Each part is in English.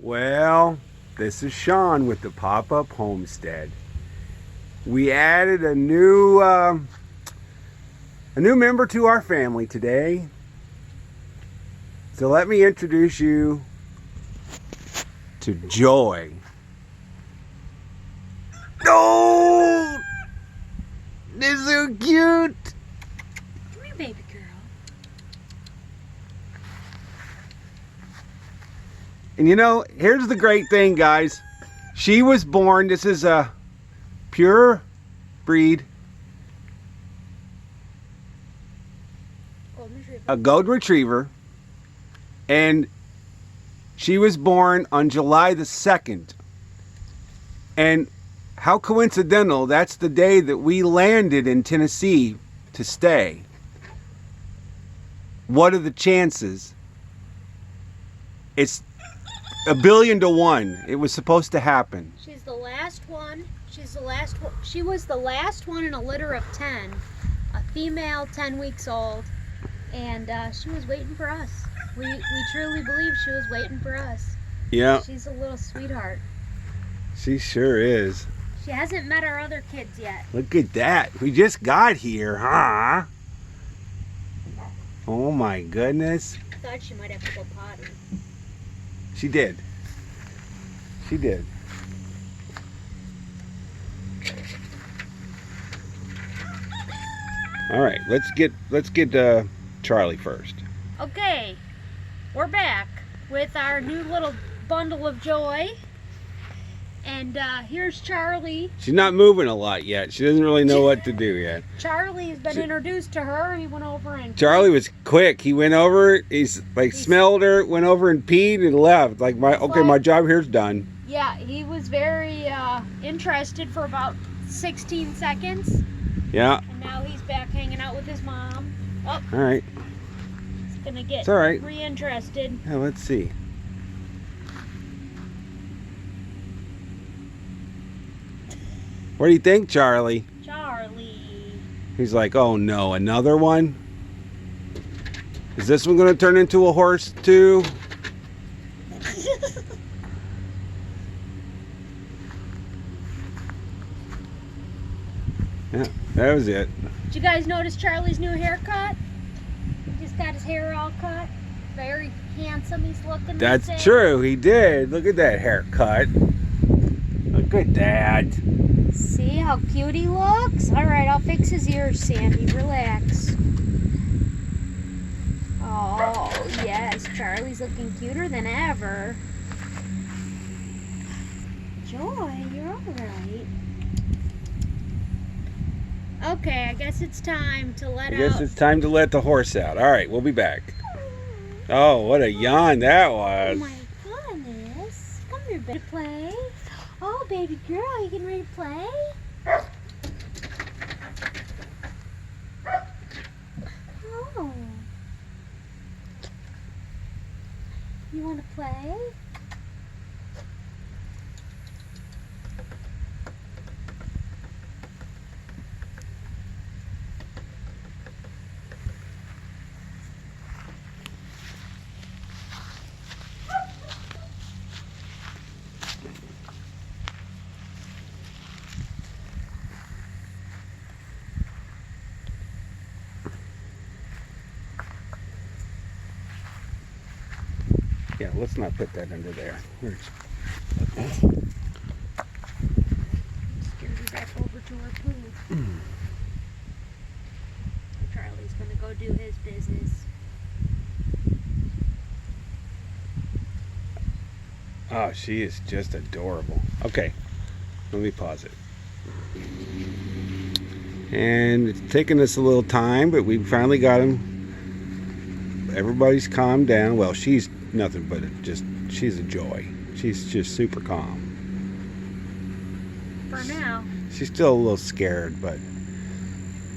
Well, this is Sean with the Pop-Up Homestead. We added a new member to our family today. So let me introduce you to Joy. Oh, this is so cute. Come here, baby girl. And you know, here's the great thing, guys. She was born, this is a pure breed, a golden retriever, and she was born on July the 2nd. And how coincidental, that's the day that we landed in Tennessee to stay. What are the chances? It's 1 billion to 1. It was supposed to happen. She's the last one. She was the last one in a litter of 10. A female, 10 weeks old. And she was waiting for us. We truly believe she was waiting for us. Yeah. She's a little sweetheart. She sure is. She hasn't met our other kids yet. Look at that. We just got here, huh? Oh my goodness. I thought she might have to go potty. She did. She did. All right, let's get Charlie first. Okay, we're back with our new little bundle of joy. And here's Charlie. She's not moving a lot yet. She doesn't really know what to do yet. Charlie's been introduced to her. He went over and... Charlie was quick. He went over, he's smelled her, went over and peed and left. Like, my job here's done. Yeah, he was very interested for about 16 seconds. Yeah. And now he's back hanging out with his mom. Oh. All right. He's going to get it's all right. Re-interested. Yeah, let's see. What do you think, Charlie? Charlie. He's like, oh no, another one? Is this one going to turn into a horse too? Yeah, that was it. Did you guys notice Charlie's new haircut? He just got his hair all cut. Very handsome he's looking. That's true, he did. Look at that haircut. Look at that. See how cute he looks? Alright, I'll fix his ears, Sandy. Relax. Oh, yes. Charlie's looking cuter than ever. Joy, you're alright. Okay, I guess it's time to let it's time to let the horse out. Alright, we'll be back. Oh, what a yawn that was. Oh my goodness. Come here, baby. Play. Oh, baby girl, you getting ready to play? Oh. You want to play? Yeah, let's not put that under there. Steer you back over to her pool. Charlie's gonna go do his business. Oh, she is just adorable. Okay, let me pause it. And it's taken us a little time, but we finally got him. Everybody's calmed down. Well, she's nothing but she's a joy. She's just super calm. For now. She's still a little scared, but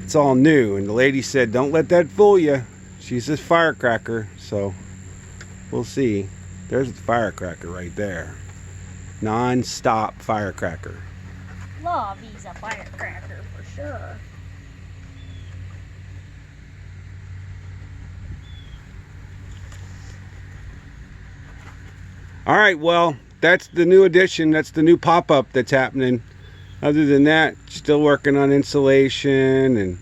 it's all new. And the lady said, don't let that fool you. She's a firecracker, so we'll see. There's the firecracker right there. Non-stop firecracker. Lovey's a firecracker for sure. All right, well, that's the new addition. That's the new pop-up that's happening. Other than that, still working on insulation and,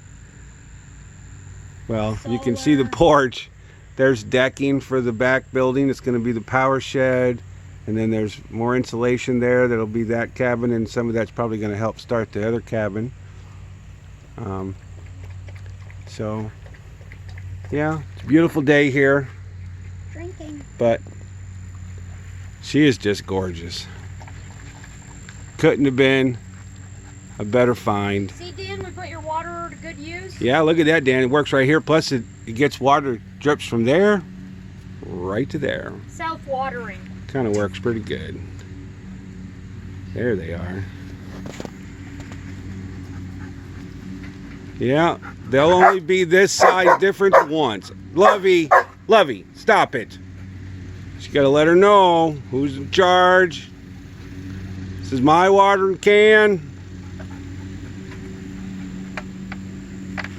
well, you can see the Solar. porch. There's decking for the back building. It's going to be the power shed. And then there's more insulation there. That'll be that cabin, and some of that's probably going to help start the other cabin. So, yeah, it's a beautiful day here. Drinking. But she is just gorgeous. Couldn't have been a better find. See, Dan, we put your water to good use. Yeah, look at that, Dan. It works right here. Plus, it gets water, drips from there right to there. Self-watering. Kind of works pretty good. There they are. Yeah, they'll only be this size difference once. Lovey, stop it. You gotta let her know who's in charge. This is my watering can.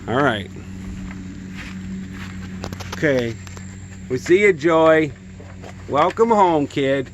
All right. Okay. We see you, Joy. Welcome home, kid.